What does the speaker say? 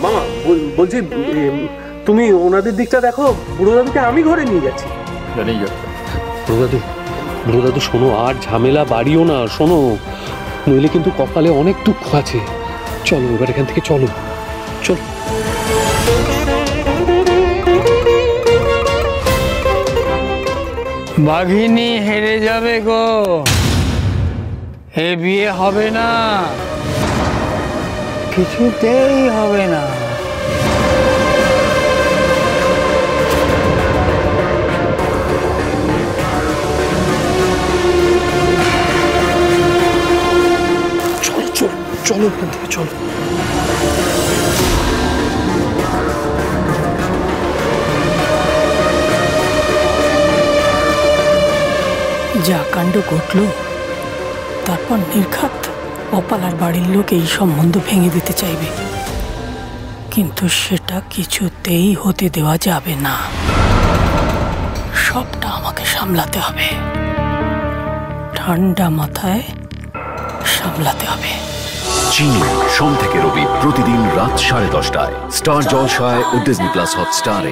মামা বলছি তুমি ওনাদের দিকটা দেখো, বুড়ো দাদুকে আমি ঘরে নিয়ে যাচ্ছি। বুড়ো দাদু শোনো, আর ঝামেলা বাড়িও না, শোনো, নইলে কিন্তু কপালে অনেক দুঃখ আছে। চলো এবার এখান থেকে চলো, চলো। বাঘিনী হেরে যাবে গো, এ বিয়ে হবে না, কিছুতেই হবে না। চলো চলো চলো এখান থেকে চলো। যা কাণ্ড ঘটল, তারপর নির্ঘাত অপালার বাড়ির লোক এই সম্বন্ধ ভেঙে দিতে চাইবে, কিন্তু সেটা কিছুতেই হতে দেওয়া যাবে না। সবটা আমাকে সামলাতে হবে, ঠান্ডা মাথায় সামলাতে হবে। চিনি সোম থেকে রবি প্রতিদিন রাত 10:30টায় স্টার জলসায় ও ডিজনি প্লাস হটস্টারে।